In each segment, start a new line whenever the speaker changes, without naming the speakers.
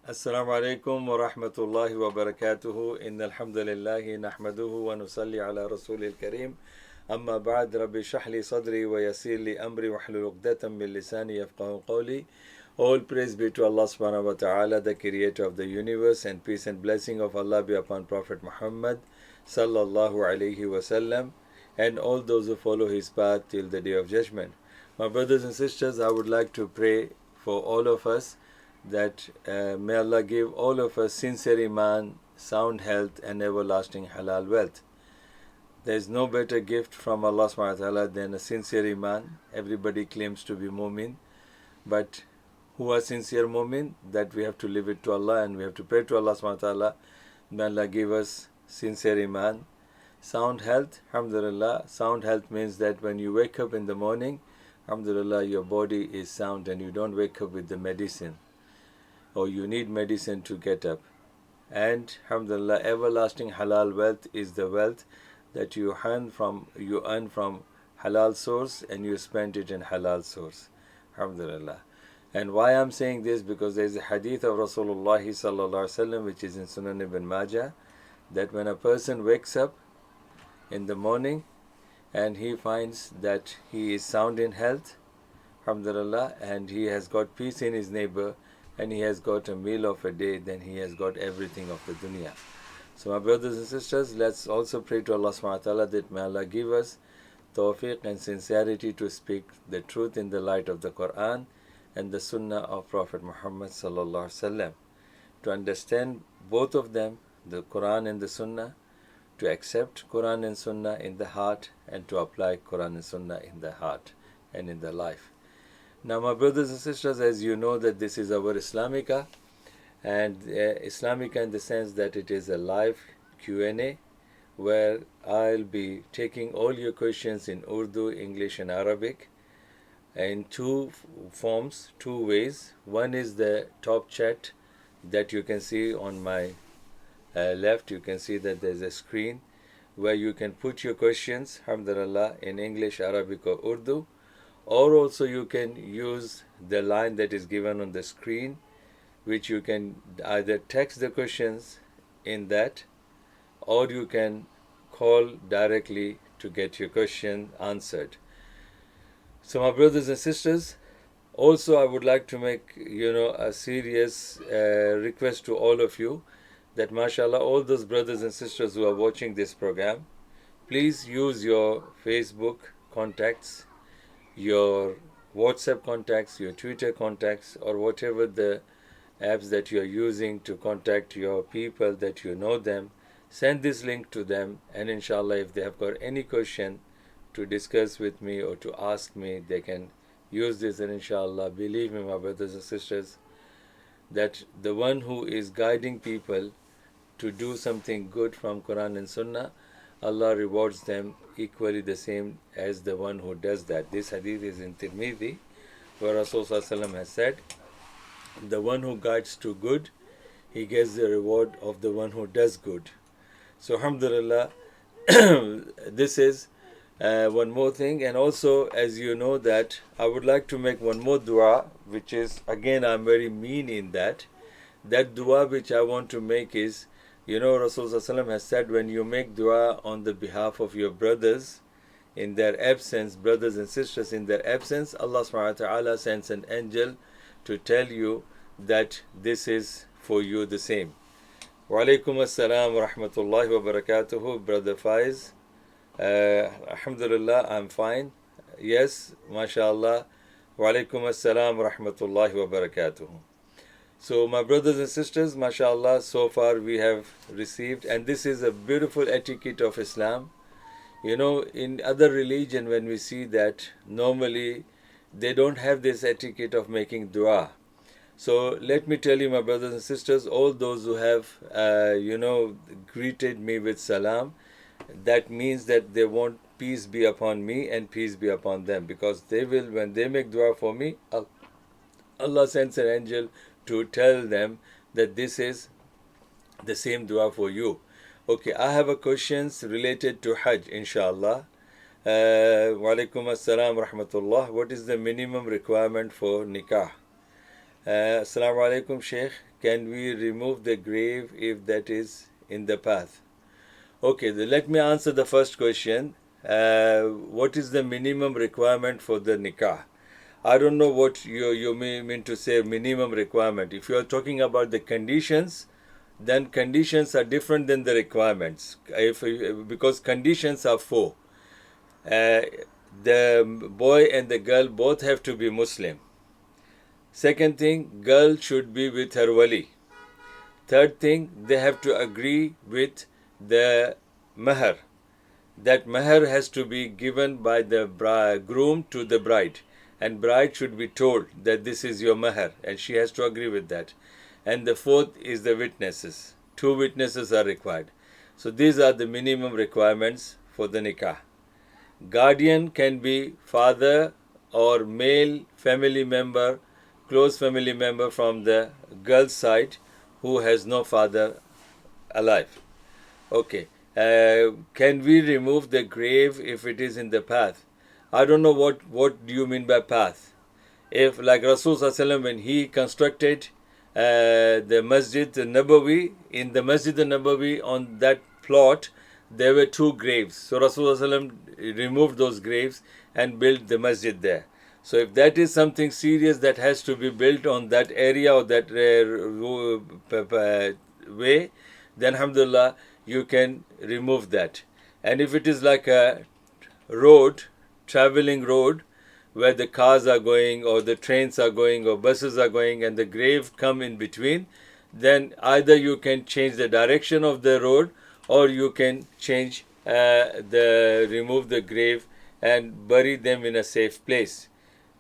السلام عليكم ورحمة الله وبركاته إن الحمد لله نحمده ونصلي على رسول الكريم أما بعد رب اشرح لي صدري ويسر لي أمري واحلل عقدة من لساني يفقهوا قولي. All praise be to Allah subhanahu wa ta'ala, the creator of the universe, and peace and blessing of Allah be upon Prophet Muhammad sallallahu alayhi wasallam and all those who follow his path till the day of judgment. My brothers and sisters, I would like to pray for all of us that may Allah give all of us sincere iman, sound health and everlasting halal wealth. There is no better gift from Allah subhanahu wa ta'ala than a sincere iman. Everybody claims to be mu'min, but who are sincere mu'min? That we have to leave it to Allah, and we have to pray to Allah subhanahu wa ta'ala. May Allah give us sincere iman. Sound health, alhamdulillah. Sound health means that when you wake up in the morning, alhamdulillah, your body is sound and you don't wake up with the medicine, or you need medicine to get up. And alhamdulillah, everlasting halal wealth is the wealth that you earn from halal source, and you spend it in halal source. Alhamdulillah. And why I'm saying this, because there is a hadith of Rasulullah sallallahu alaihi wasallam which is in Sunan ibn Majah, that when a person wakes up in the morning and he finds that he is sound in health, alhamdulillah, and he has got peace in his neighbor, and he has got a meal of a day, then he has got everything of the dunya. So my brothers and sisters, let's also pray to Allah subhanahu wa ta'ala that may Allah give us tawfiq and sincerity to speak the truth in the light of the Quran and the Sunnah of Prophet Muhammad sallallahu alaihi wasallam, to understand both of them, the Quran and the Sunnah, to accept Quran and Sunnah in the heart, and to apply Quran and Sunnah in the heart and in the life. Now my brothers and sisters, as you know that this is our Islamika, and Islamika in the sense that it is a live Q A where I'll be taking all your questions in Urdu, English and Arabic in two forms, two ways. One is the top chat that you can see on my left. You can see that there's a screen where you can put your questions, alhamdulillah, in English, Arabic or Urdu, or also you can use the line that is given on the screen, which you can either text the questions in that, or you can call directly to get your question answered. So my brothers and sisters, also I would like to make a serious request to all of you, that mashallah, all those brothers and sisters who are watching this program, please use your Facebook contacts, your WhatsApp contacts, your Twitter contacts, or whatever the apps that you are using to contact your people that you know them. Send this link to them, and inshallah, if they have got any question to discuss with me or to ask me, they can use this, and inshallah, believe me, my brothers and sisters, that the one who is guiding people to do something good from Quran and Sunnah, Allah rewards them equally the same as the one who does that. This hadith is in Tirmidhi, where Rasulullah has said, the one who guides to good, he gets the reward of the one who does good. So alhamdulillah, this is one more thing. And also, as you know, that I would like to make one more dua, which is, again, I'm very mean in that dua which I want to make is, Rasulullah has said, when you make dua on the behalf of your brothers in their absence, brothers and sisters in their absence, Allah subhanahu wa ta'ala sends an angel to tell you that this is for you the same. Wa alaikum assalam wa rahmatullahi wa barakatuhu, Brother Faiz. Alhamdulillah, I'm fine. Yes, mashallah. Wa alaikum assalam wa rahmatullahi wa barakatuhu. So my brothers and sisters, mashallah, so far we have received, and this is a beautiful etiquette of Islam. In other religion, when we see that normally they don't have this etiquette of making dua. So let me tell you, my brothers and sisters, all those who have, greeted me with salam, that means that they want peace be upon me and peace be upon them, because they will, when they make dua for me, Allah sends an angel to tell them that this is the same dua for you. Okay, I have a questions related to Hajj, inshallah. Wa alaikum assalam wa rahmatullah. What is the minimum requirement for nikah? Assalamu alaikum, Sheikh. can we remove the grave if that is in the path? Okay, let me answer the first question. What is the minimum requirement for the nikah? I don't know what you mean to say minimum requirement. If you are talking about the conditions, then conditions are different than the requirements. Because conditions are four. The boy and the girl both have to be Muslim. Second thing, girl should be with her wali. Third thing, they have to agree with the mahar. That mahar has to be given by the groom to the bride, and bride should be told that this is your mahar, and she has to agree with that. And the fourth is the witnesses. 2 witnesses are required. So these are the minimum requirements for the nikah. Guardian can be father or male family member, close family member from the girl's side who has no father alive. Okay. Can we remove the grave if it is in the path? I don't know what do you mean by path. If like Rasulullah when he constructed the Masjid Nabawi, in the Masjid Nabawi on that plot there were 2 graves. So Rasulullah removed those graves and built the masjid there. So if that is something serious that has to be built on that area or that way, then alhamdulillah you can remove that. And if it is like a road, traveling road, where the cars are going or the trains are going or buses are going and the grave come in between, then either you can change the direction of the road or you can change remove the grave and bury them in a safe place.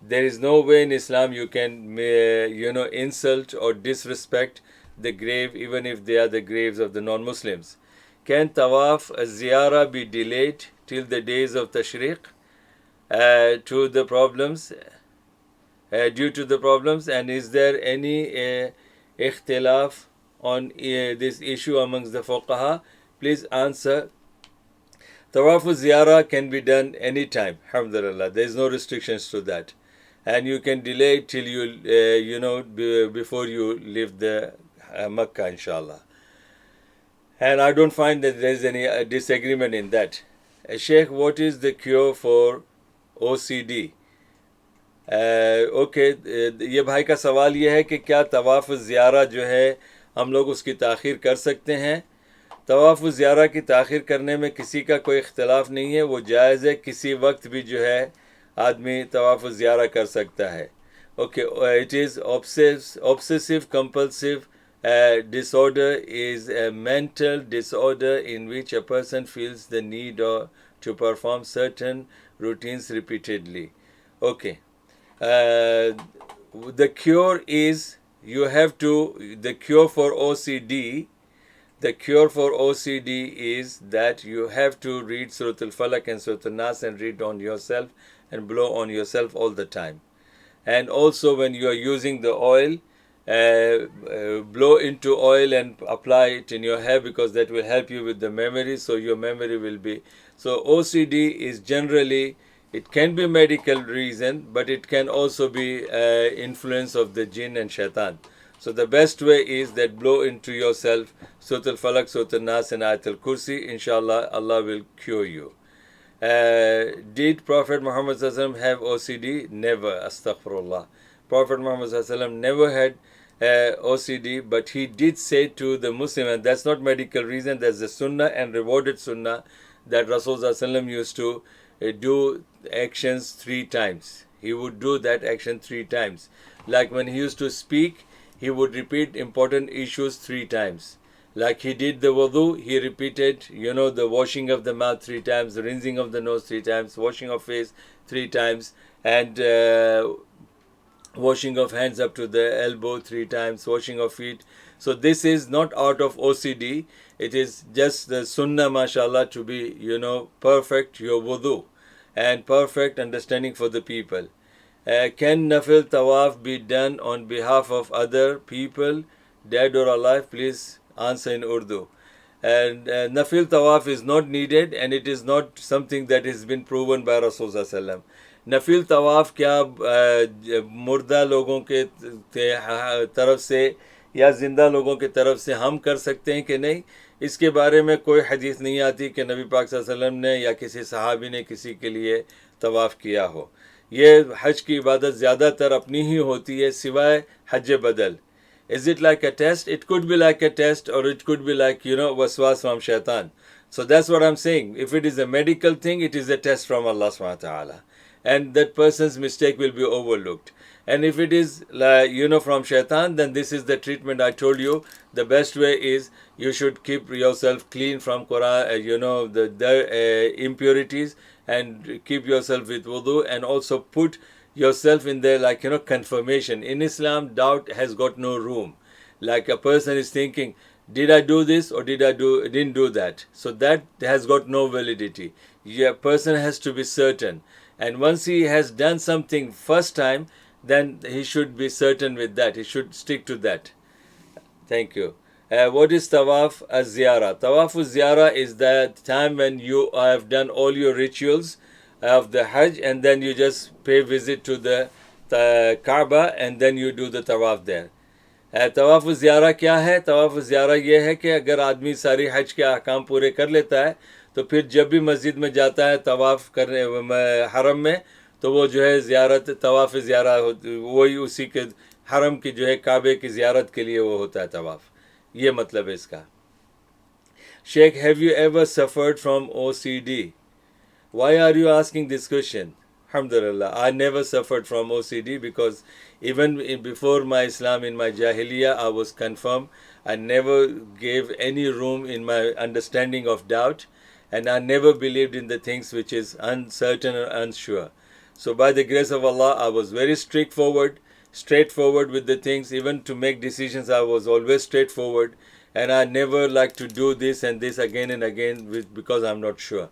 There is no way in Islam you can insult or disrespect the grave even if they are the graves of the non-Muslims. Can tawaf ziyarah be delayed till the days of tashriq due to the problems? And is there any ikhtilaf on this issue amongst the fuqaha? Please answer. Tawaf ziyarah can be done anytime, alhamdulillah. There is no restrictions to that. And you can delay till before you leave the Mecca, inshallah. And I don't find that there is any disagreement in that. Sheikh, what is the cure for OCD? Okay ये भाई का सवाल ये है कि क्या तवाफ़ ज़ियारा जो है हम लोग उसकी ताख़ीर कर सकते हैं? तवाफ़ ज़ियारा की ताख़ीर करने में किसी का कोई इख्तिलाफ़ नहीं है, वो जायज़ है, किसी वक्त भी जो है आदमी तवाफ़ ज़ियारा कर सकता है. Okay, it is obsessive compulsive disorder is a mental disorder in which a person feels the need to perform certain routines repeatedly. Okay. The cure is the cure for OCD is that you have to read Surah Al-Falaq and Surah Al-Nas and read on yourself and blow on yourself all the time. And also when you are using the oil, blow into oil and apply it in your hair because that will help you with the memory, so your memory will be. So OCD is generally, it can be medical reason, but it can also be influence of the jinn and shaitan. So the best way is that blow into yourself Surah Al-Falaq, Surah Al-Nas and Ayat Al-Kursi. Inshallah, Allah will cure you. Did Prophet Muhammad ﷺ have OCD? Never. Astaghfirullah. Prophet Muhammad ﷺ never had OCD, but he did say to the Muslim, and that's not medical reason, that's the sunnah and rewarded sunnah, that Rasulullah ﷺ used to do actions 3 times. He would do that action 3 times. Like when he used to speak, he would repeat important issues 3 times. Like he did the wudu, he repeated, the washing of the mouth 3 times, the rinsing of the nose 3 times, washing of face 3 times, and washing of hands up to the elbow 3 times, washing of feet. So this is not out of OCD. It is just the sunnah, mashallah, to be, perfect your wudu and perfect understanding for the people. Can nafil tawaf be done on behalf of other people, dead or alive? Please answer in Urdu. And nafil tawaf is not needed, and it is not something that has been proven by Rasulullah. नफिल तवाफ़ क्या मुर्दा लोगों के तरफ से या ज़िंदा लोगों की तरफ से हम कर सकते हैं कि नहीं, इसके बारे में कोई हदीस नहीं आती कि नबी पाक सल्लल्लाहु अलैहि वसल्लम ने या किसी सहाबी ने किसी के लिए तवाफ़ किया हो। ये हज की इबादत ज़्यादातर अपनी ही होती है सिवाय हज बदल। Is it like a test? It could be like a test, or it could be like, waswas from shaitan. So that's what I'm saying. If it is a medical thing, it is a test from Allah subhanahu wa ta'ala. And that person's mistake will be overlooked. And if it is, like, from shaitan, then this is the treatment I told you. The best way is you should keep yourself clean from Quran, the impurities, and keep yourself with wudu, and also put yourself in there, like, confirmation. In Islam, doubt has got no room. Like a person is thinking, did I do this or didn't do that? So that has got no validity. A person has to be certain. And once he has done something first time, then he should be certain with that. He should stick to that. Thank you. What is Tawaf az-Ziyara? Tawaf az-Ziyara is the time when you have done all your rituals of the Hajj, and then you just pay visit to the Kaaba, and then you do the Tawaf there. तवाफ़ ज़ियारा क्या है? तवाफ़ ज़ियारा ये है कि अगर आदमी सारी हज के अहकाम पूरे कर लेता है, तो फिर जब भी मस्जिद में जाता है तवाफ़ करने हरम में, तो वो जो है ज़ियारत तवाफ़ ज़ियारा वही उसी के हरम की जो है काबे की ज़ियारत के लिए वो होता है तवाफ़। ये मतलब है इसका। Sheikh, have you ever suffered from OCD? Why are you asking this question? Alhamdulillah, I never suffered from OCD, because even before my Islam, in my Jahiliyyah, I was confirmed. I never gave any room in my understanding of doubt, and I never believed in the things which is uncertain or unsure. So by the grace of Allah, I was very straightforward with the things. Even to make decisions, I was always straightforward, and I never like to do this and this again and again because I'm not sure.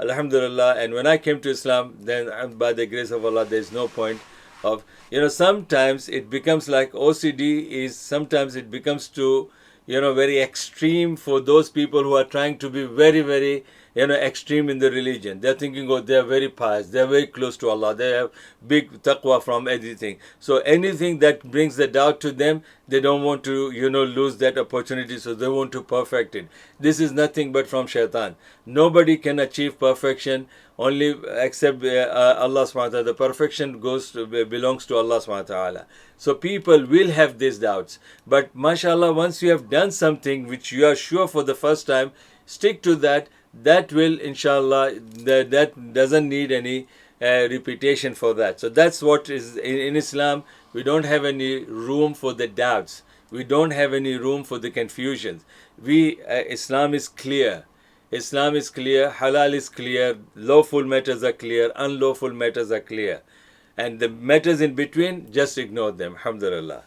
Alhamdulillah. And when I came to Islam, then by the grace of Allah, there is no point of, sometimes it becomes like OCD is, sometimes it becomes to, very extreme for those people who are trying to be very, very, extreme in the religion. They're thinking, oh, they're very pious, they're very close to Allah, they have big taqwa from everything. So anything that brings the doubt to them, they don't want to, lose that opportunity, so they want to perfect it. This is nothing but from shaitan. Nobody can achieve perfection only except Allah subhanahu wa ta'ala. The perfection belongs to Allah subhanahu wa ta'ala. So people will have these doubts. But mashallah, once you have done something which you are sure for the first time, stick to that. That will, inshallah, that doesn't need any repetition for that. So that's what is in Islam. We don't have any room for the doubts. We don't have any room for the confusions. Islam is clear. Islam is clear, halal is clear, lawful matters are clear, unlawful matters are clear. And the matters in between, just ignore them. Alhamdulillah.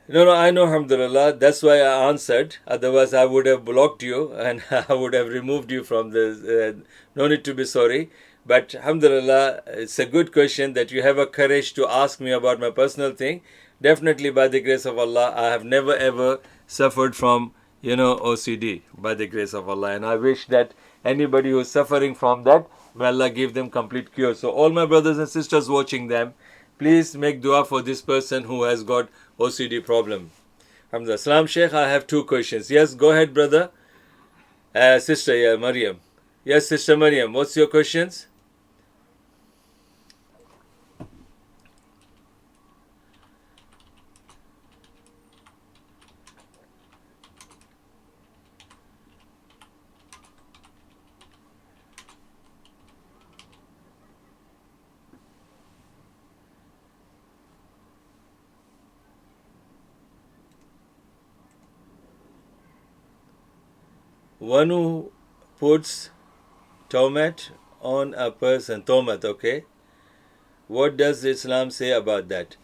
No, I know, alhamdulillah. That's why I answered. Otherwise, I would have blocked you and I would have removed you from the. No need to be sorry. But alhamdulillah, it's a good question that you have a courage to ask me about my personal thing. Definitely, by the grace of Allah, I have never ever suffered from, OCD, by the grace of Allah. And I wish that anybody who is suffering from that, may Allah give them complete cure. So all my brothers and sisters watching them, please make dua for this person who has got OCD problem. Alhamdulillah. Salam Sheikh, I have two questions. Yes, go ahead, brother. Sister, yeah, Maryam. Yes, Sister Maryam, what's your questions? One who puts tomat on a person, tomat, okay? What does Islam say about that?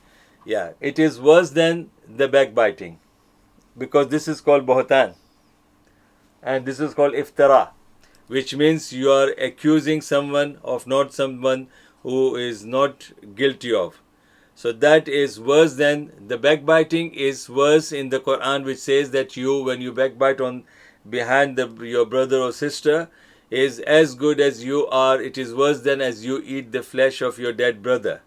Yeah, it is worse than the backbiting, because this is called bohtan and this is called iftara, which means you are accusing someone of not someone who is not guilty of. So that is worse than the backbiting. Is worse in the Quran, which says that when you backbite on behind your brother or sister, is as good as you are. It is worse than as you eat the flesh of your dead brother.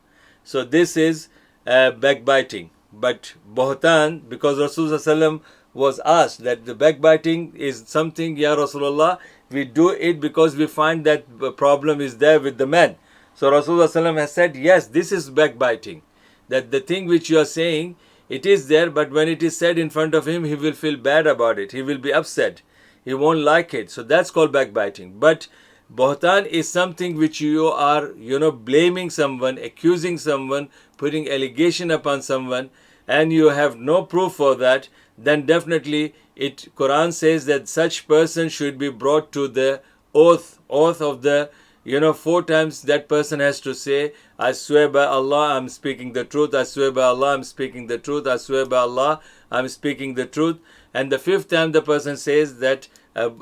So this is backbiting. But Bohtan, because Rasulullah was asked that the backbiting is something, Ya Rasulullah, we do it because we find that the problem is there with the man. So Rasulullah has said, yes, this is backbiting. That the thing which you are saying, it is there, but when it is said in front of him, he will feel bad about it. He will be upset. He won't like it. So that's called backbiting. But Bohtan is something which you are, blaming someone, accusing someone, putting allegation upon someone, and you have no proof for that. Then definitely Quran says that such person should be brought to the oath of the, 4 times that person has to say, I swear by Allah, I'm speaking the truth. I swear by Allah, I'm speaking the truth. I swear by Allah, I'm speaking the truth. And the 5th time the person says that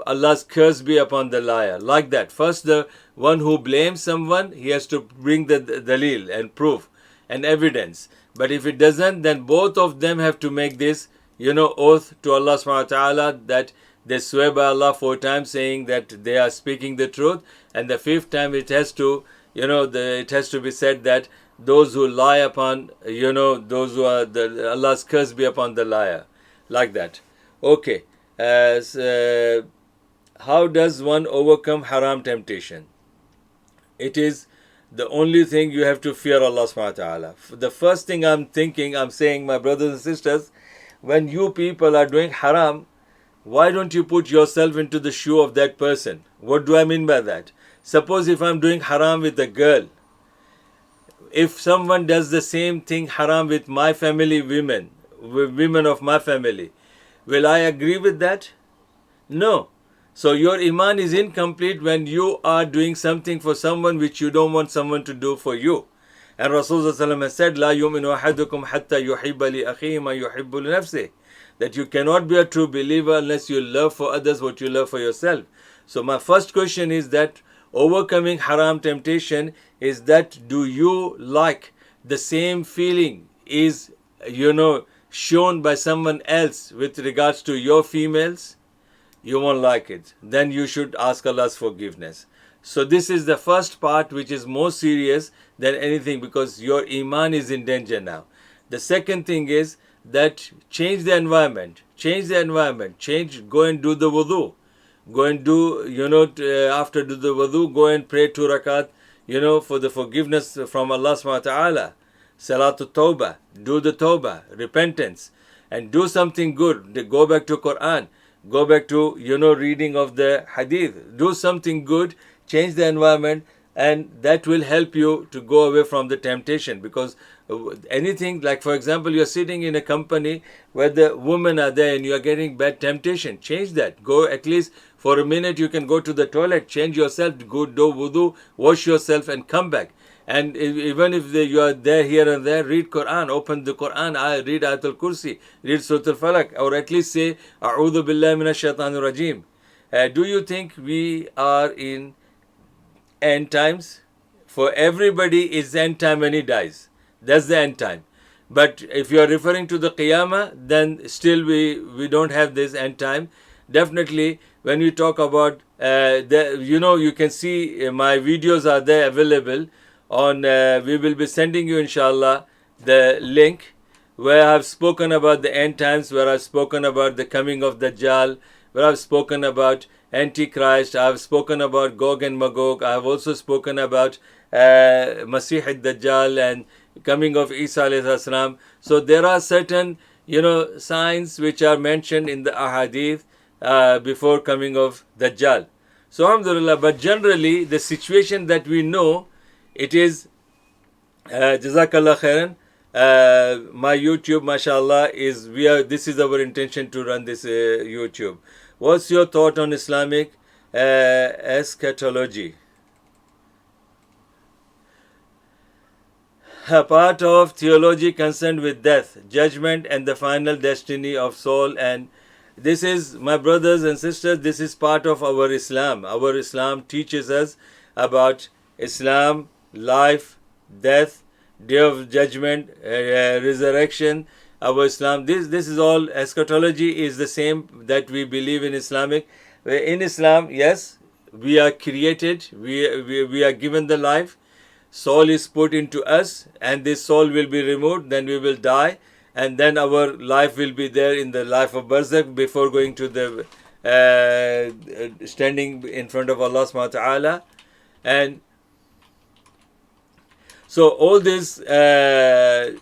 Allah's curse be upon the liar. Like that. First, the one who blames someone, he has to bring the dalil and proof and evidence. But if it doesn't, then both of them have to make this, oath to Allah subhanahu wa ta'ala, that they swear by Allah 4 times saying that they are speaking the truth. And the 5th time it has to, it has to be said that those who lie upon, those who are, Allah's curse be upon the liar. Like that. Okay. How does one overcome haram temptation? It is the only thing you have to fear Allah subhanahu wa ta'ala. The first thing I'm saying, my brothers and sisters, when you people are doing haram, why don't you put yourself into the shoe of that person? What do I mean by that? Suppose if I'm doing haram with a girl, if someone does the same thing haram with my family women of my family, will I agree with that? No. So your iman is incomplete when you are doing something for someone which you don't want someone to do for you. And Rasulullah has said, "La yuminu ahadukum hatta yuhibba li akhihi ma yuhibbu li nafsihi." That you cannot be a true believer unless you love for others what you love for yourself. So my first question is that overcoming haram temptation is that, do you like the same feeling is, shown by someone else with regards to your females? You won't like it. Then you should ask Allah's forgiveness. So this is the first part which is more serious than anything, because your iman is in danger now. The second thing is that change the environment. Go and do the wudu. Go and do, after do the wudu, go and pray 2 rakat, for the forgiveness from Allah subhanahu wa ta'ala. Salatul Tawbah. Do the Tawbah, repentance. And do something good. Go back to Quran. Go back to, reading of the hadith. Do something good. Change the environment. And that will help you to go away from the temptation. Because anything, like for example, you're sitting in a company where the women are there and you are getting bad temptation. Change that. Go at least for a minute, you can go to the toilet, change yourself, go do wudu, wash yourself and come back. And even if you are there, here and there, read Quran, open the Quran, read Ayatul Kursi, read Surah Al-Falaq, or at least say, A'udhu Billahi Minash Shaitanir Rajim. Do you think we are in end times? For everybody, it's end time when he dies. That's the end time. But if you are referring to the Qiyamah, then still we don't have this end time. Definitely, when we talk about, you can see my videos are there available on, we will be sending you inshallah the link where I have spoken about the end times, where I have spoken about the coming of Dajjal, where I have spoken about Antichrist, I have spoken about Gog and Magog, I have also spoken about Masih al-Dajjal and coming of Isa alayhi salam. So there are certain, signs which are mentioned in the ahadith before coming of Dajjal. So alhamdulillah, but generally the situation that we know, it is Jazakallah khairan. My YouTube, mashallah, this is our intention to run this YouTube. What's your thought on Islamic eschatology? A part of theology concerned with death, judgment, and the final destiny of soul. And this is, my brothers and sisters, this is part of our Islam. Our Islam teaches us about Islam, life, death, day of judgment, resurrection. Our Islam, this is all, eschatology is the same that we believe in Islamic. In Islam, yes, we are created, we are given the life, soul is put into us, and this soul will be removed, then we will die, and then our life will be there in the life of barzakh before going to the standing in front of Allah subhanahu wa ta'ala. And so all this, the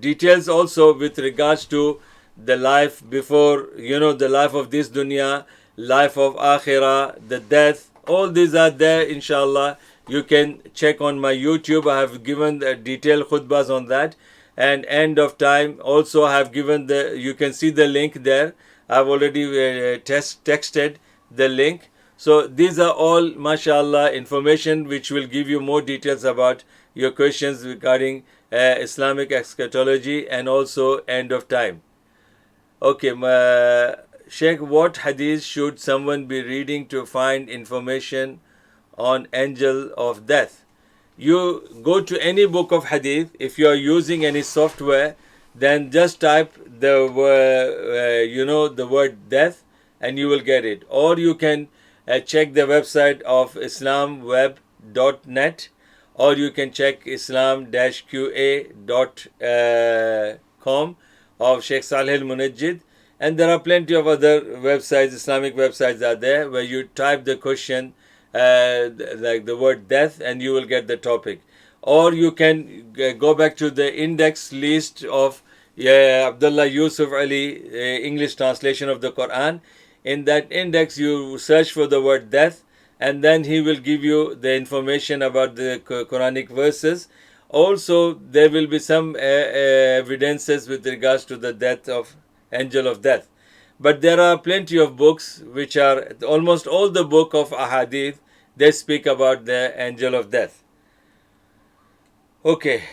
details also with regards to the life before, the life of this dunya, life of akhirah, the death, all these are there, inshallah. You can check on my YouTube. I have given the detailed khutbahs on that. And end of time also I have given you can see the link there. I've already texted the link. So these are all, mashallah, information which will give you more details about your questions regarding Islamic eschatology and also end of time. Okay, Sheikh, what hadith should someone be reading to find information on angel of death? You go to any book of hadith. If you are using any software, then just type the word death and you will get it. Or you can check the website of islamweb.net, or you can check islam-qa.com of Sheikh Salih al-Munajjid. And there are plenty of other websites, Islamic websites are there, where you type the question like the word death and you will get the topic. Or you can go back to the index list of Abdullah Yusuf Ali English translation of the Quran. In that index you search for the word death, and then he will give you the information about the Quranic verses. Also there will be some evidences with regards to the death of angel of death. But there are plenty of books which are, almost all the book of ahadith, they speak about the angel of death. Okay.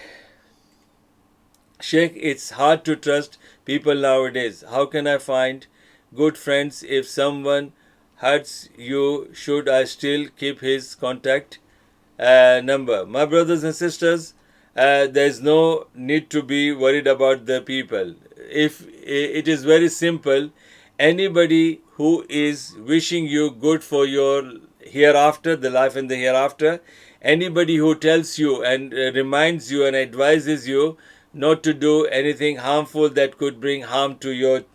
Sheikh, it's hard to trust people nowadays. How can I find good friends? If someone hurts you, should I still keep his contact number? My brothers and sisters, there's no need to be worried about the people. If it is very simple, anybody who is wishing you good for your hereafter, the life in the hereafter, anybody who tells you and reminds you and advises you not to do anything harmful that could bring harm to your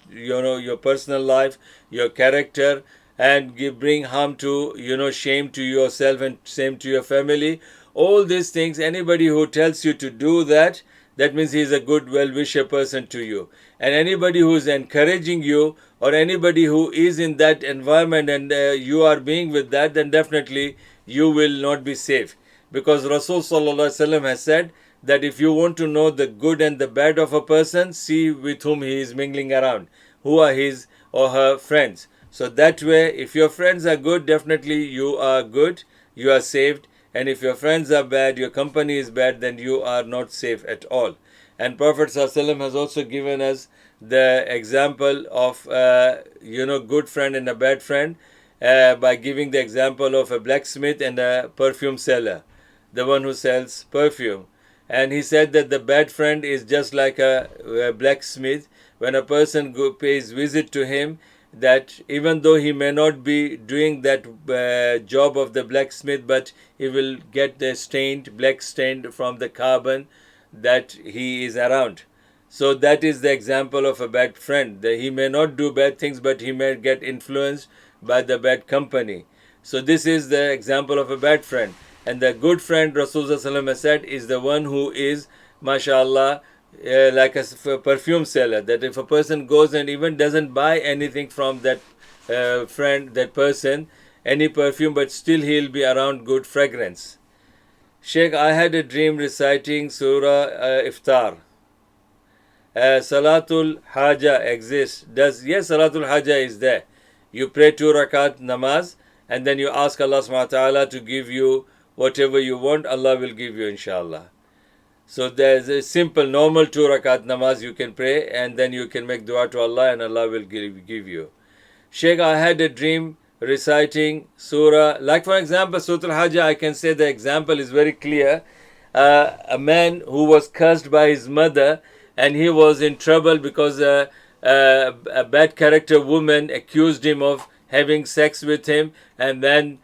personal life, your character, and bring harm to, shame to yourself and shame to your family, all these things, anybody who tells you to do that, that means he is a good well-wisher person to you. And anybody who is encouraging you, or anybody who is in that environment and you are being with that, then definitely you will not be safe. Because Rasul Sallallahu Alaihi Wasallam has said that if you want to know the good and the bad of a person, see with whom he is mingling around, who are his or her friends. So that way, if your friends are good, definitely you are good, you are saved. And if your friends are bad, your company is bad, then you are not safe at all. And Prophet ﷺ has also given us the example of, good friend and a bad friend by giving the example of a blacksmith and a perfume seller, the one who sells perfume. And he said that the bad friend is just like a blacksmith. When a person pays visit to him, that even though he may not be doing that job of the blacksmith, but he will get the black stained from the carbon that he is around. So that is the example of a bad friend. He may not do bad things, but he may get influenced by the bad company. So this is the example of a bad friend. And the good friend, Rasulullah has said, is the one who is, mashallah, like a perfume seller. That if a person goes and even doesn't buy anything from that friend, that person, any perfume, but still he'll be around good fragrance. Sheikh, I had a dream reciting Surah Iftar. Salatul Haja exists. Yes, Salatul Haja is there. You pray 2 rakat namaz and then you ask Allah subhanahu wa ta'ala to give you whatever you want, Allah will give you, inshallah. So there's a simple, normal 2 rakat namaz you can pray, and then you can make dua to Allah and Allah will give you. Sheikh, I had a dream reciting surah, like for example, Surah Al-Hajj, I can say the example is very clear. A man who was cursed by his mother, and he was in trouble because a bad character woman accused him of having sex with him, and then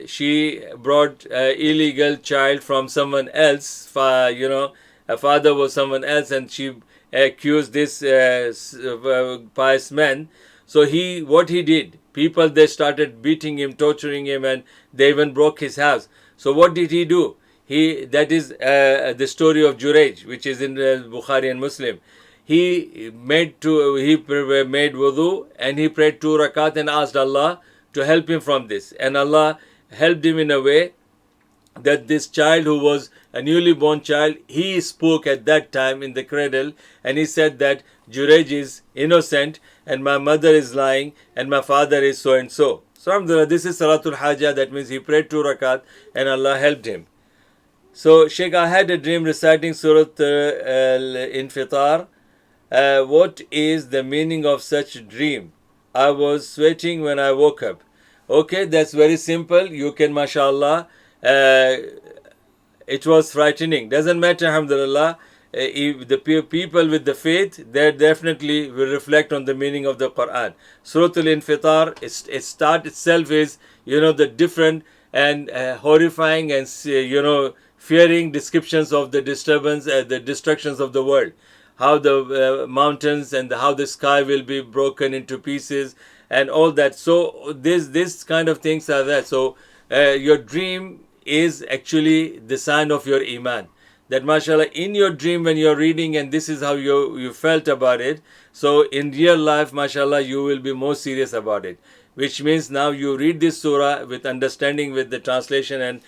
she brought illegal child from someone else, her father was someone else, and she accused this pious man. So what he did, people, they started beating him, torturing him, and they even broke his house. So what did he do? That is the story of Jurayj, which is in Bukhari and Muslim. He made wudu and he prayed 2 rakat and asked Allah to help him from this. And Allah helped him in a way that this child, who was a newly born child, he spoke at that time in the cradle, and he said that Jurayj is innocent and my mother is lying and my father is so and so. So alhamdulillah, this is Salatul Hajjah. That means he prayed 2 rakat and Allah helped him. So Sheikh, I had a dream reciting Surah Al-Infitar. What is the meaning of such dream? I was sweating when I woke up. Okay, that's very simple. You can, mashallah, it was frightening. Doesn't matter, alhamdulillah. If the people with the faith, they definitely will reflect on the meaning of the Quran. Surah Al-Infitar, its start itself is, the different and horrifying and, fearing descriptions of the disturbance, the destructions of the world. How the mountains and how the sky will be broken into pieces and all that. So this kind of things are there. So your dream is actually the sign of your iman. That mashallah, in your dream when you're reading and this is how you felt about it, so in real life, mashallah, you will be more serious about it. Which means now you read this surah with understanding, with the translation, and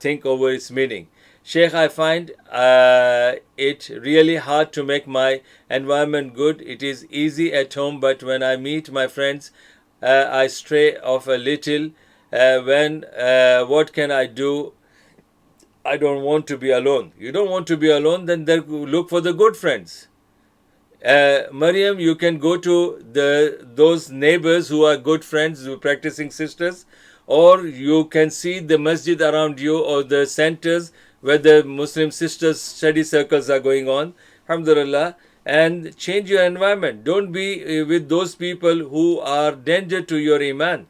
think over its meaning. Sheikh, I find it really hard to make my environment good. It is easy at home, but when I meet my friends, I stray off a little. What can I do? I don't want to be alone. You don't want to be alone, then look for the good friends. Maryam, you can go to those neighbors who are good friends, who are practicing sisters, or you can see the masjid around you or the centers where the Muslim sisters study circles are going on, alhamdulillah, and change your environment. Don't be with those people who are danger to your iman.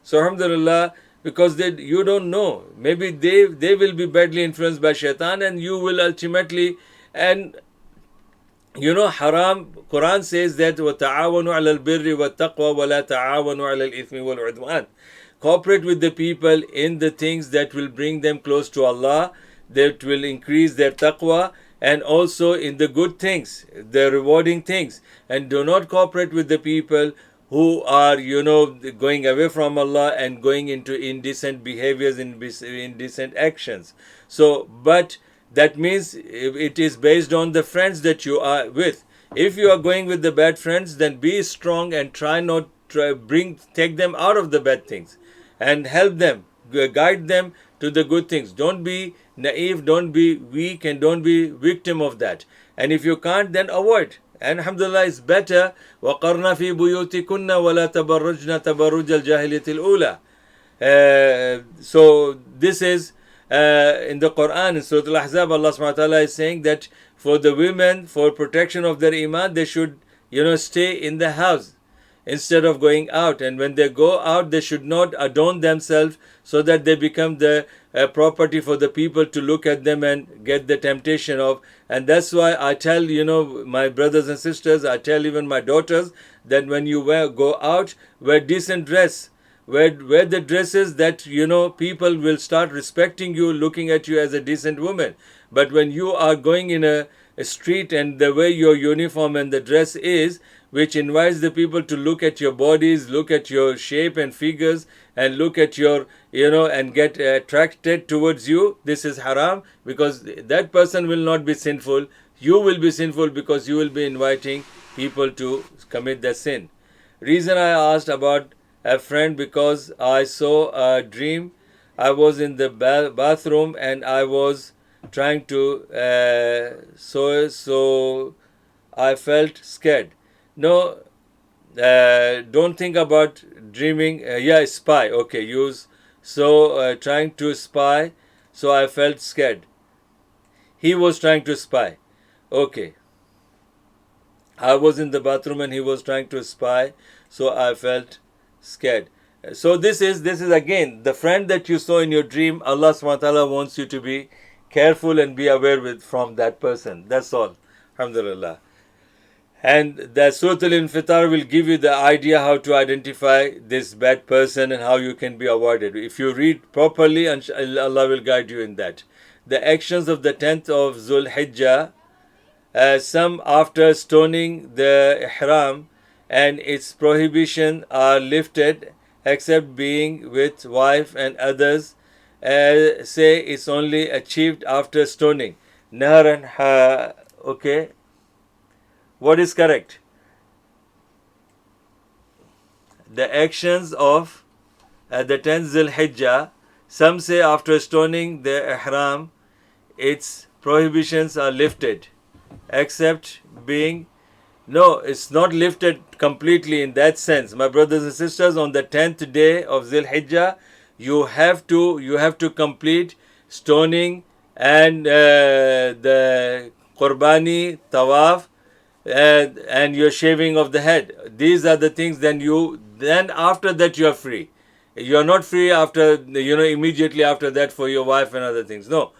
So alhamdulillah, because you don't know, maybe they will be badly influenced by shaitan, and you will ultimately, and haram, Quran says that وَتَعَاوَنُوا عَلَى الْبِرِّ وَالتَّقْوَى وَلَا تَعَاوَنُوا عَلَى الْإِثْمِ وَالْعُدْوَانِ. Cooperate with the people in the things that will bring them close to Allah, that will increase their taqwa, and also in the good things, the rewarding things. And do not cooperate with the people who are, going away from Allah and going into indecent behaviors, indecent actions. So, but that means it is based on the friends that you are with. If you are going with the bad friends, then be strong and take them out of the bad things and help them, guide them to the good things. Don't be naive, don't be weak, and don't be victim of that. And if you can't, then avoid. And alhamdulillah, it's better. وَقَرْنَ فِي بُيُوتِكُنَّ وَلَا تَبَرُّجْنَ تَبَرُّجَ الْجَاهِلِيَةِ الْأُولَى. So this is in the Quran, in Surah Al-Ahzab, Allah subhanahu wa ta'ala is saying that for the women, for protection of their iman, they should, stay in the house instead of going out. And when they go out, they should not adorn themselves so that they become the property for the people to look at them and get the temptation of. And that's why I tell, my brothers and sisters, I tell even my daughters that when you go out, wear decent dress. Wear the dresses that, people will start respecting you, looking at you as a decent woman. But when you are going in a street and the way your uniform and the dress is, which invites the people to look at your bodies, look at your shape and figures, and look at your, and get attracted towards you, this is haram, because that person will not be sinful. You will be sinful because you will be inviting people to commit the sin. Reason I asked about a friend, because I saw a dream. I was in the bathroom and I was trying to, so I felt scared. No, don't think about dreaming. Spy. Okay, trying to spy. So I felt scared. He was trying to spy. Okay. I was in the bathroom and he was trying to spy. So I felt scared. So this is again the friend that you saw in your dream. Allah subhanahu wa ta'ala wants you to be careful and be aware with from that person. That's all. Alhamdulillah. And the Surah Al-Infitar will give you the idea how to identify this bad person and how you can be avoided. If you read properly, Allah will guide you in that. The actions of the 10th of Zul Hijjah, some after stoning the ihram and its prohibition are lifted except being with wife, and others say it's only achieved after stoning. Naharan, okay. What is correct? The actions of the 10th Zul Hijjah, some say after stoning the ihram, its prohibitions are lifted, except being, no, it's not lifted completely in that sense. My brothers and sisters, on the 10th day of Zul Hijjah, you have to complete stoning and the Qurbani, Tawaf, and your shaving of the head. These are the things. Then after that you are free. You are not free after, immediately after that for your wife and other things. No.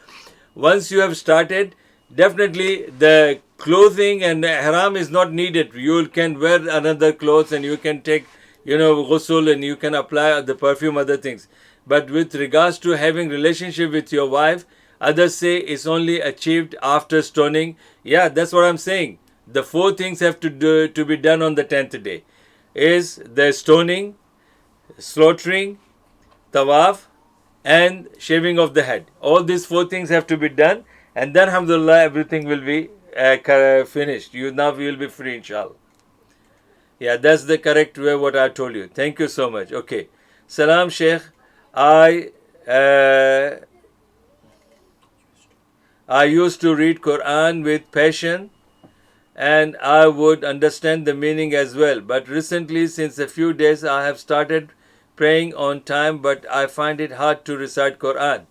Once you have started, definitely the clothing and the ihram is not needed. You can wear another clothes and you can take, ghusl, and you can apply the perfume, other things. But with regards to having relationship with your wife, others say it's only achieved after stoning. Yeah, that's what I'm saying. The 4 things have to be done on the 10th day. Is the stoning, slaughtering, tawaf, and shaving of the head. All these 4 things have to be done, and then alhamdulillah everything will be finished. Now you will be free, inshallah. Yeah, that's the correct way what I told you. Thank you so much. Okay. Salam Sheikh. I used to read Quran with passion, and I would understand the meaning as well. But recently, since a few days, I have started praying on time, but I find it hard to recite Quran.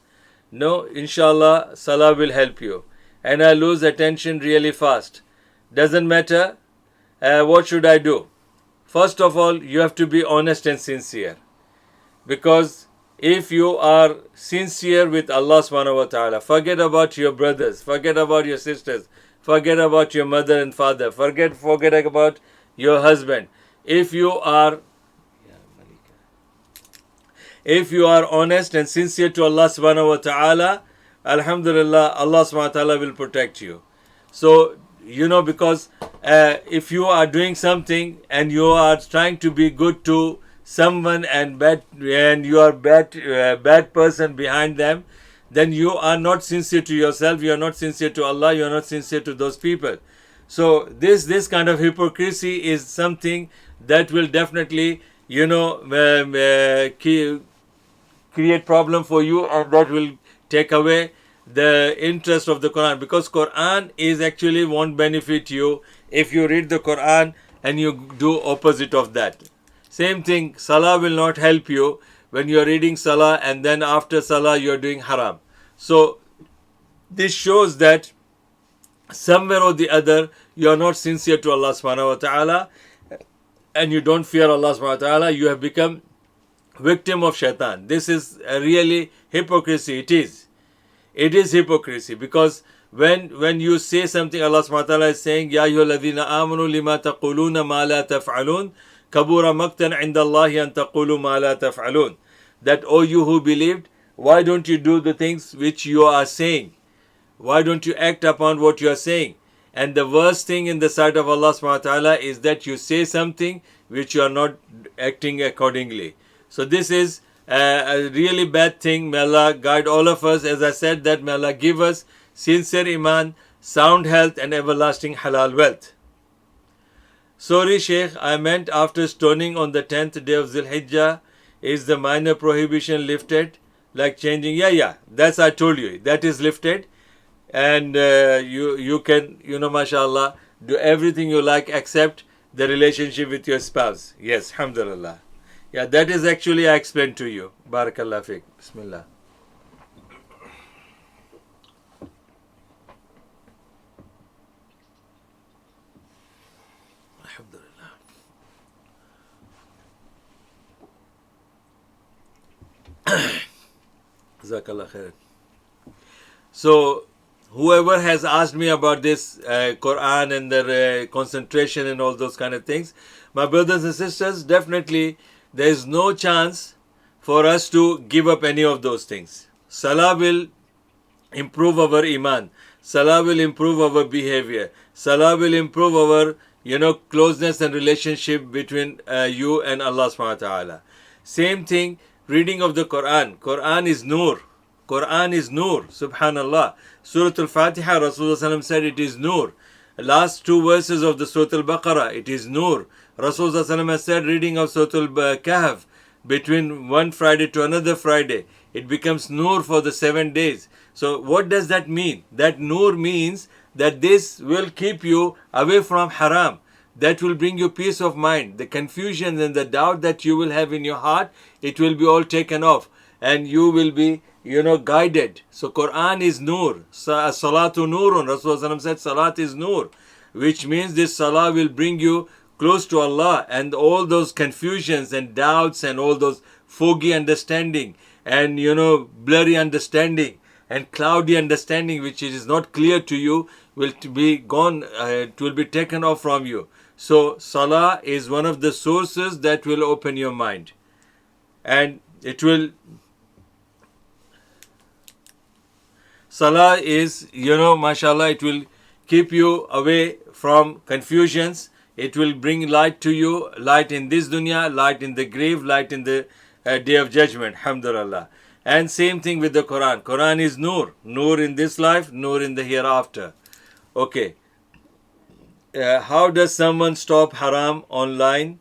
No, inshallah, Salah will help you. And I lose attention really fast. Doesn't matter. What should I do? First of all, you have to be honest and sincere. Because if you are sincere with Allah subhanahu wa ta'ala, forget about your brothers, forget about your sisters, forget about your mother and father, forget about your husband. If you are honest and sincere to Allah subhanahu wa ta'ala, alhamdulillah, Allah subhanahu wa ta'ala will protect you. So, because if you are doing something and you are trying to be good to someone and you are bad person behind them, then you are not sincere to yourself, you are not sincere to Allah, you are not sincere to those people. So this kind of hypocrisy is something that will definitely create problem for you, and that will take away the interest of the Quran, because Quran is actually won't benefit you if you read the Quran and you do opposite of that. Same thing, Salah will not help you when you are reading Salah and then after Salah you are doing haram. So this shows that somewhere or the other you are not sincere to Allah subhanahu wa ta'ala and you don't fear Allah subhanahu wa ta'ala. You have become victim of shaitan. This is really hypocrisy. It is hypocrisy, because when you say something, Allah subhanahu wa ta'ala is saying, Ya ayyuhalladhina amanu lima taquluna ma la taf'alun kabura maqtan inda Allahi an taqulu ma la taf'alun. That, O you who believed, why don't you do the things which you are saying? Why don't you act upon what you are saying? And the worst thing in the sight of Allah subhanahu wa ta'ala is that you say something which you are not acting accordingly. So this is a really bad thing. May Allah guide all of us. As I said, that may Allah give us sincere iman, sound health and everlasting halal wealth. Sorry Sheikh, I meant after stoning on the 10th day of Zul Hijjah, is the minor prohibition lifted? Like changing? Yeah, that's I told you. That is lifted. And you can, mashallah, do everything you like except the relationship with your spouse. Yes, alhamdulillah. Yeah, that is actually I explained to you. Barakallah fiqh. Bismillah. Alhamdulillah. Jazakallah khair. So whoever has asked me about this Quran and the concentration and all those kind of things, my brothers and sisters, definitely there is no chance for us to give up any of those things. Salah will improve our iman. Salah will improve our behavior. Salah will improve our, closeness and relationship between you and Allah subhanahu wa ta'ala. Same thing, reading of the Quran. Quran is nur. Quran is nur. Subhanallah. Surah Al-Fatiha, Rasulullah said it is nur. Last two verses of the Surah Al-Baqarah, it is nur. Rasulullah has said reading of Surah Al-Kahf between one Friday to another Friday, it becomes nur for the 7 days. So what does that mean? That nur means that this will keep you away from haram. That will bring you peace of mind. The confusion and the doubt that you will have in your heart, it will be all taken off. And you will be, guided. So Quran is nur. Salatu nurun. Rasulullah said salat is nur. Which means this salah will bring you close to Allah, and all those confusions and doubts and all those foggy understanding and blurry understanding and cloudy understanding which is not clear to you will be gone. It will be taken off from you. So salah is one of the sources that will open your mind, and it will. Salah is, mashallah, it will keep you away from confusions. It will bring light to you, light in this dunya, light in the grave, light in the day of judgment. Alhamdulillah. And same thing with the Quran. Quran is nur. Nur in this life, nur in the hereafter. Okay. How does someone stop haram online?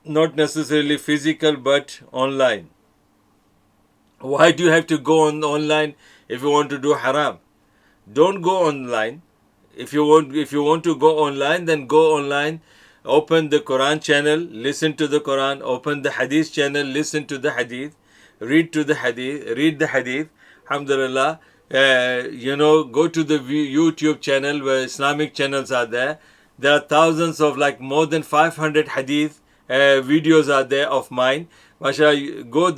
Not necessarily physical, but online. Why do you have to go online if you want to do haram? Don't go online. If you want to go online, then go online. Open the Quran channel, listen to the Quran. Open the Hadith channel, listen to the Hadith. Read the Hadith. Alhamdulillah. Go to the YouTube channel where Islamic channels are there. There are thousands of, more than 500 Hadith videos are there of mine. MashaAllah, go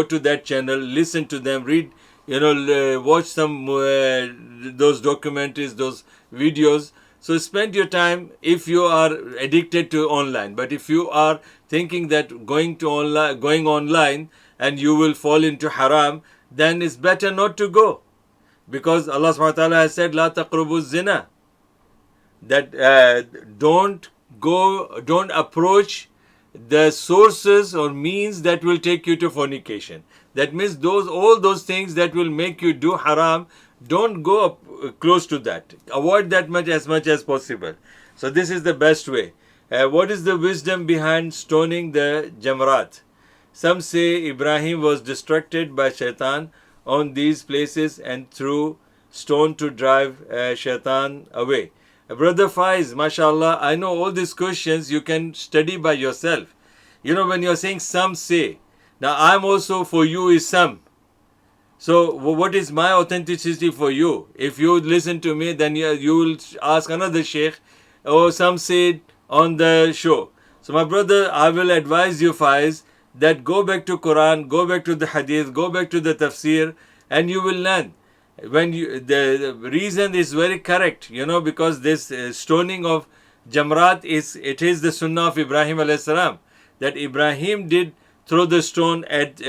to that channel, listen to them, read, watch some those documentaries, those videos. So spend your time if you are addicted to online. But if you are thinking that going online and you will fall into haram, then it's better not to go. Because Allah subhanahu wa ta'ala has said, La taqrubu zina. That don't approach the sources or means that will take you to fornication. That means all those things that will make you do haram, don't go up close to that. Avoid that as much as possible. So this is the best way. What is the wisdom behind stoning the Jamrat? Some say Ibrahim was distracted by shaitan on these places and threw stone to drive shaitan away. Brother Faiz, mashallah, I know all these questions you can study by yourself. When you're saying some say, now I'm also for you is some. So what is my authenticity for you? If you listen to me, then you will ask another sheikh, or some say on the show. So my brother, I will advise you, Faiz, that go back to Quran, go back to the Hadith, go back to the Tafsir, and you will learn. The reason is very correct, because this stoning of Jamrat is the Sunnah of Ibrahim alayhi salam, that Ibrahim did throw the stone at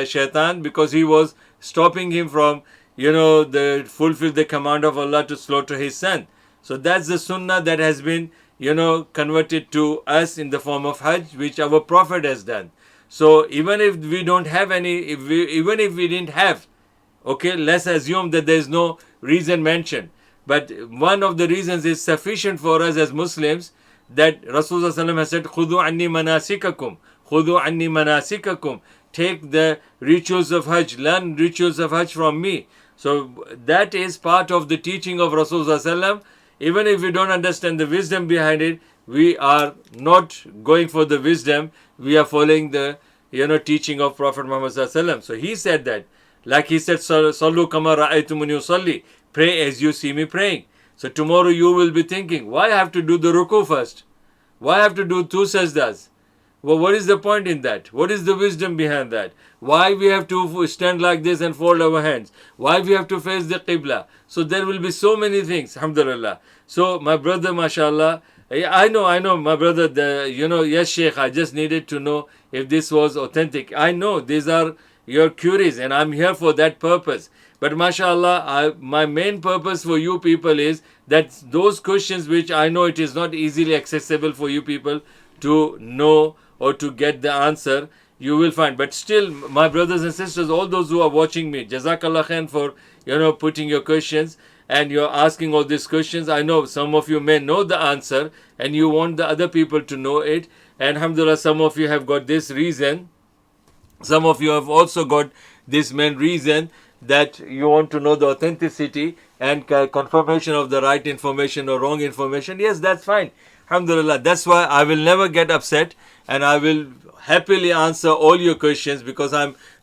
Shaitan because he was stopping him from, fulfill the command of Allah to slaughter his son. So that's the Sunnah that has been, converted to us in the form of Hajj, which our Prophet has done. So even if we don't have even if we didn't have, okay, let's assume that there is no reason mentioned. But one of the reasons is sufficient for us as Muslims, that Rasulullah has said, "Khudu anni manasikakum, khudu anni manasikakum." Take the rituals of Hajj, learn rituals of Hajj from me. So that is part of the teaching of Rasulullah. Even if we don't understand the wisdom behind it, we are not going for the wisdom. We are following the teaching of Prophet Muhammad ﷺ. So he said that, like he said, "Sallu kama ra'aytumuni usalli." Pray as you see me praying. So tomorrow you will be thinking, why I have to do the ruku first? Why I have to do 2 sajdas? Well, what is the point in that? What is the wisdom behind that? Why we have to stand like this and fold our hands? Why we have to face the Qibla? So there will be so many things, alhamdulillah. So my brother, mashallah, I know, my brother, yes, Sheikh, I just needed to know if this was authentic. I know these are your queries and I'm here for that purpose. But mashallah, my main purpose for you people is that those questions which I know it is not easily accessible for you people to know or to get the answer, you will find. But still, my brothers and sisters, all those who are watching me, Jazakallah khair for putting your questions and you're asking all these questions. I know some of you may know the answer and you want the other people to know it. And alhamdulillah, some of you have got this reason. Some of you have also got this main reason that you want to know the authenticity and confirmation of the right information or wrong information. Yes, that's fine. Alhamdulillah. That's why I will never get upset and I will happily answer all your questions because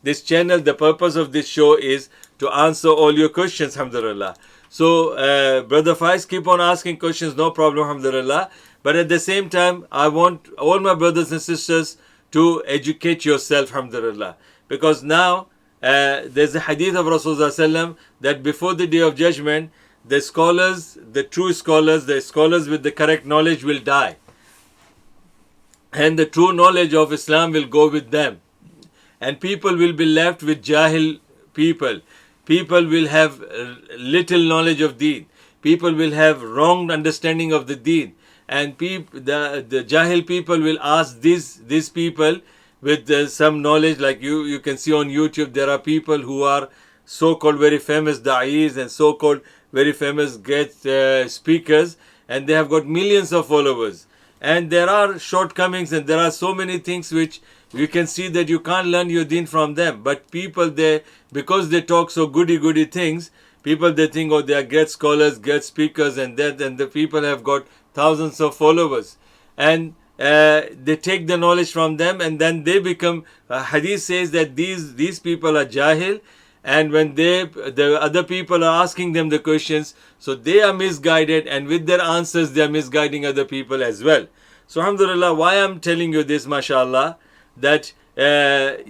this channel, the purpose of this show is to answer all your questions, alhamdulillah. So, Brother Faiz, keep on asking questions, no problem, alhamdulillah. But at the same time, I want all my brothers and sisters to educate yourself, alhamdulillah. Because now, there's a hadith of Rasulullah that before the day of judgment, the scholars, the true scholars, the scholars with the correct knowledge will die. And the true knowledge of Islam will go with them. And people will be left with jahil people. People will have little knowledge of deen. People will have wrong understanding of the deen. And the jahil people will ask these people with some knowledge, like you can see on YouTube, there are people who are so-called very famous da'is and so-called very famous great speakers, and they have got millions of followers. And there are shortcomings and there are so many things which you can see that you can't learn your deen from them. But people, because they talk so goody things, people they think, oh, they are great scholars, great speakers, and the people have got thousands of followers. And they take the knowledge from them and then they become, hadith says that these people are jahil, and when the other people are asking them the questions, so they are misguided, and with their answers they are misguiding other people as well. So alhamdulillah, why I'm telling you this, mashallah, that Brother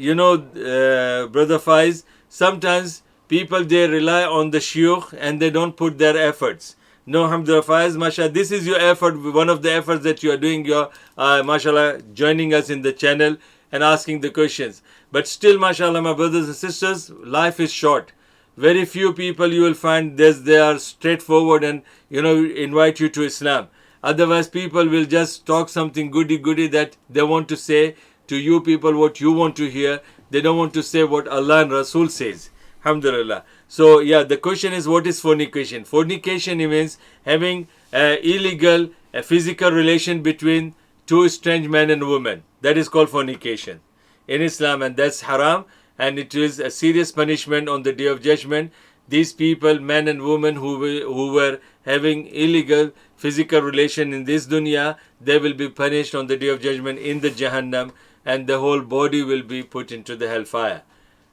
Faiz, sometimes people they rely on the shuyukh and they don't put their efforts. No, alhamdulillah, Faiz, mashallah, this is your effort, one of the efforts that you are doing, you're mashallah joining us in the channel and asking the questions. But still, mashallah, my brothers and sisters, life is short. Very few people you will find they are straightforward and invite you to Islam. Otherwise, people will just talk something goody that they want to say to you people what you want to hear. They don't want to say what Allah and Rasul says. Alhamdulillah. So yeah, the question is, what is fornication? Fornication means having illegal physical relation between two strange men and women. That is called fornication in Islam, and that's haram, and it is a serious punishment on the day of judgment. These people, men and women who were having illegal physical relation in this dunya, they will be punished on the day of judgment in the Jahannam, and the whole body will be put into the hellfire.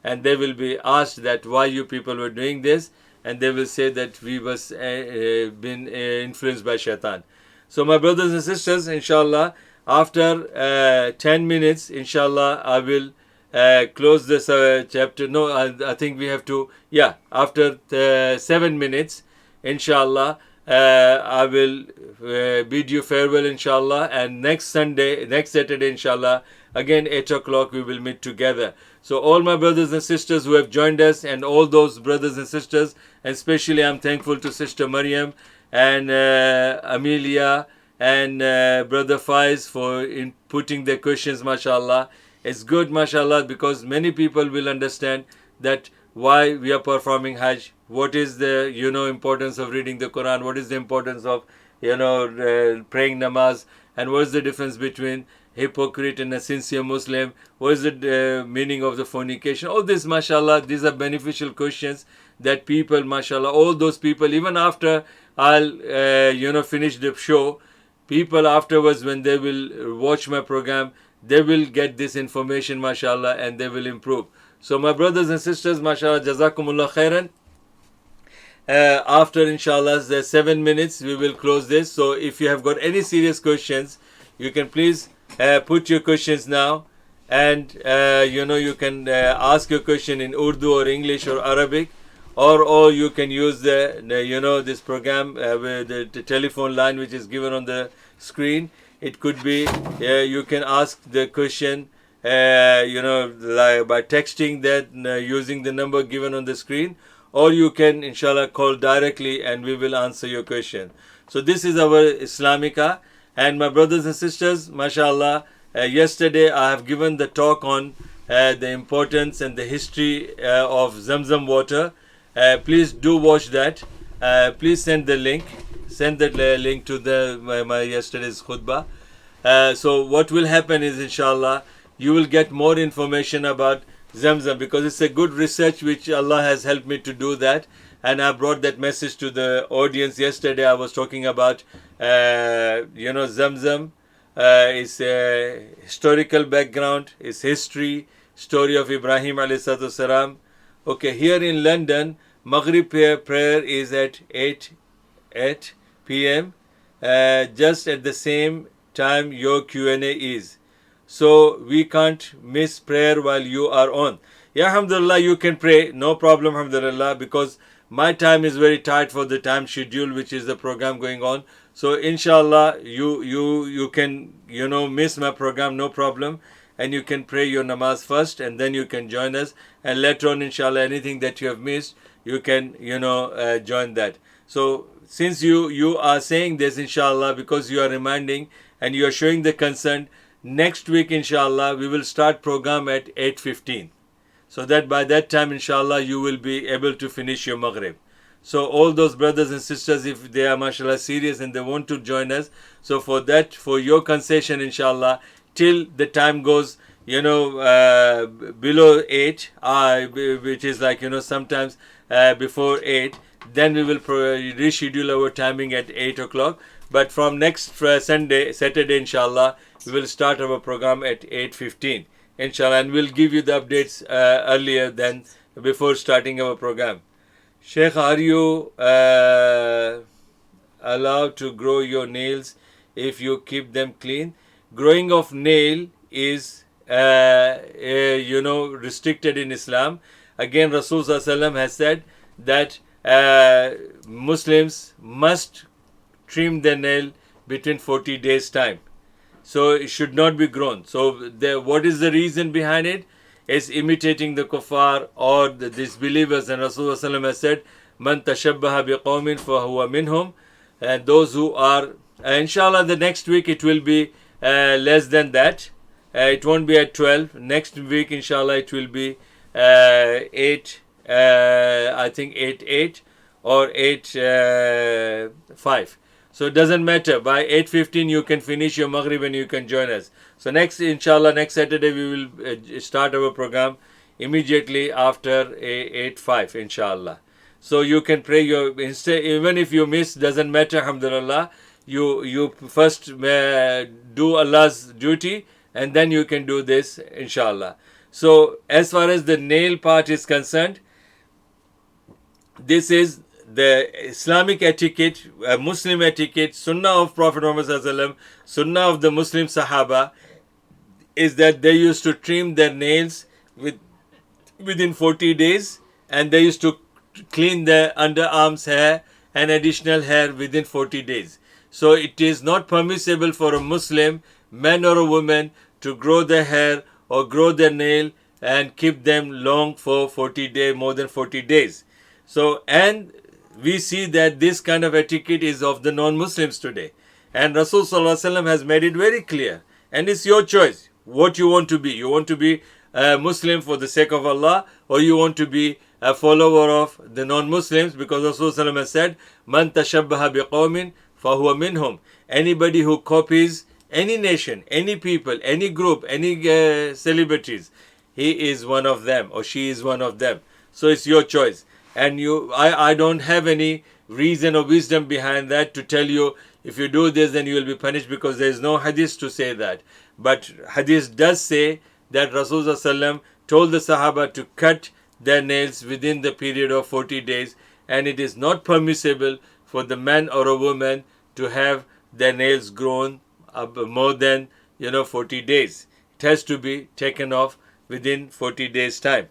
And they will be asked that why you people were doing this, and they will say that we was been influenced by shaitan. So my brothers and sisters, inshallah, after 10 minutes, inshallah, I will close this chapter. No, I think we have to, after 7 minutes, inshallah, I will bid you farewell, inshallah, and next Saturday, inshallah, again 8 o'clock we will meet together. So all my brothers and sisters who have joined us, and all those brothers and sisters, and especially I'm thankful to Sister Maryam and Amelia and Brother Faiz for putting their questions, mashallah. It's good, mashallah, because many people will understand that why we are performing Hajj, what is the importance of reading the Quran, what is the importance of praying namaz, and what is the difference between hypocrite and a sincere Muslim, what is the meaning of the fornication. All this, mashallah, these are beneficial questions that people, mashallah, all those people, even after I'll finish the show, people afterwards, when they will watch my program, they will get this information, mashallah, and they will improve. So my brothers and sisters, mashallah, jazakumullah khairan. After inshallah the 7 minutes we will close this. So if you have got any serious questions, you can please put your questions now, and you can ask your question in Urdu or English or Arabic, or you can use this program with the telephone line which is given on the screen. It could be you can ask the question like by texting that using the number given on the screen, or you can inshallah call directly and we will answer your question. So this is our Islamika. And my brothers and sisters, mashallah, yesterday I have given the talk on the importance and the history of Zamzam water. Please do watch that. Please send the link. Send that link to my yesterday's khutbah. So what will happen is, inshallah, you will get more information about Zamzam, because it's a good research which Allah has helped me to do that. And I brought that message to the audience yesterday. I was talking about, Zamzam, its historical background, its history, story of Ibrahim alayhi salam. Okay, here in London, Maghrib prayer is at 8 p.m. Just at the same time your Q&A is. So we can't miss prayer while you are on. Yeah, alhamdulillah, you can pray, no problem, alhamdulillah, because my time is very tight for the time schedule, which is the program going on. So inshallah, you can miss my program, no problem, and you can pray your namaz first, and then you can join us. And later on, inshallah, anything that you have missed, you can join that. So since you are saying this, inshallah, because you are reminding and you are showing the concern, next week, inshallah, we will start program at 8:15. So that by that time, inshallah, you will be able to finish your Maghrib. So all those brothers and sisters, if they are, mashallah, serious and they want to join us, so for that, for your concession, inshallah, till the time goes, below 8, which is like, sometimes before 8, then we will reschedule our timing at 8 o'clock. But from next Saturday, inshallah, we will start our program at 8:15. Inshallah, and we'll give you the updates earlier than before starting our program. Sheikh, are you allowed to grow your nails if you keep them clean? Growing of nail is, restricted in Islam. Again, Rasulullah has said that Muslims must trim their nail between 40 days time. So it should not be grown. So what is the reason behind it? It's imitating the kuffar or the disbelievers. And Rasulullah has said, Man tashabbaha biqawmin fahuwa minhum. And those who are, inshallah, the next week it will be less than that. It won't be at 12. Next week, inshallah, it will be 8, I think 8 or 8:05. So it doesn't matter. By 8:15 you can finish your Maghrib and you can join us. So next, inshallah, next Saturday we will start our program immediately after 8:05, inshallah. So you can pray even if you miss, doesn't matter, alhamdulillah. You first do Allah's duty and then you can do this, inshallah. So as far as the nail part is concerned, this is the Islamic etiquette, Muslim etiquette, Sunnah of Prophet Muhammad Sallallahu Alaihi Wasallam, Sunnah of the Muslim Sahaba, is that they used to trim their nails within 40 days, and they used to clean their underarms hair and additional hair within 40 days. So it is not permissible for a Muslim, man or a woman, to grow their hair or grow their nail and keep them long for 40 days, more than 40 days. So, and we see that this kind of etiquette is of the non-Muslims today. And Rasul Sallallahu Alaihi Wasallam has made it very clear. And it's your choice what you want to be. You want to be a Muslim for the sake of Allah, or you want to be a follower of the non-Muslims, because Rasul Sallallahu Alaihi Wasallam has said, Man tashabbaha biqawmin fahuwa minhum. Anybody who copies any nation, any people, any group, any celebrities, he is one of them or she is one of them. So it's your choice. And I don't have any reason or wisdom behind that to tell you if you do this then you will be punished, because there is no hadith to say that. But hadith does say that Rasulullah told the Sahaba to cut their nails within the period of 40 days, and it is not permissible for the man or a woman to have their nails grown more than 40 days. It has to be taken off within 40 days time.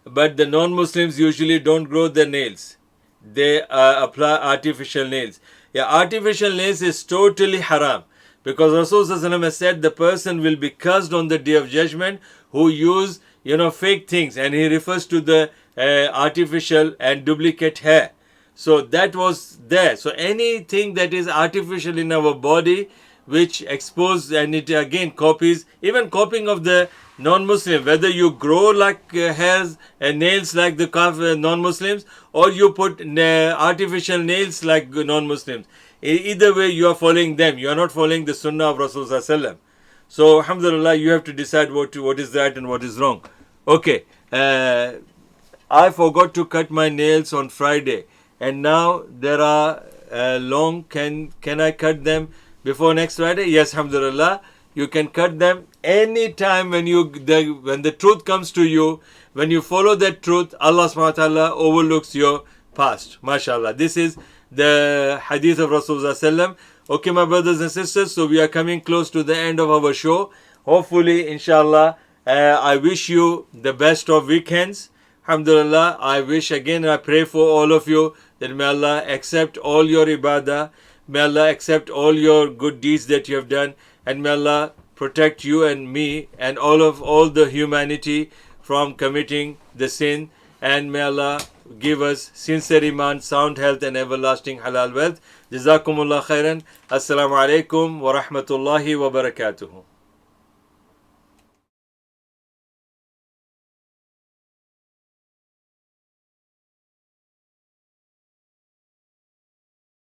But the non-Muslims usually don't grow their nails. They apply artificial nails. Yeah, artificial nails is totally haram. Because Rasulullah has said the person will be cursed on the day of judgment who use, fake things. And he refers to the artificial and duplicate hair. So that was there. So anything that is artificial in our body, which exposes and it again copies, even copying of the non-Muslim, whether you grow like hairs and nails like the non-Muslims, or you put artificial nails like non-Muslims. Either way, you are following them. You are not following the Sunnah of Rasulullah. So, alhamdulillah, you have to decide what is right and what is wrong. Okay, I forgot to cut my nails on Friday, and now there are long. Can I cut them before next Friday? Yes, alhamdulillah. You can cut them any time when the truth comes to you. When you follow that truth, Allah subhanahu wa ta'ala overlooks your past. MashaAllah. This is the hadith of Rasulullah. Okay, my brothers and sisters, so we are coming close to the end of our show. Hopefully, inshallah, I wish you the best of weekends. Alhamdulillah, I pray for all of you that may Allah accept all your ibadah. May Allah accept all your good deeds that you have done. And may Allah protect you and me and all the humanity from committing the sin. And may Allah give us sincere iman, sound health and everlasting halal wealth. Jazakumullah khairan. Assalamu alaikum wa rahmatullahi wa barakatuhu.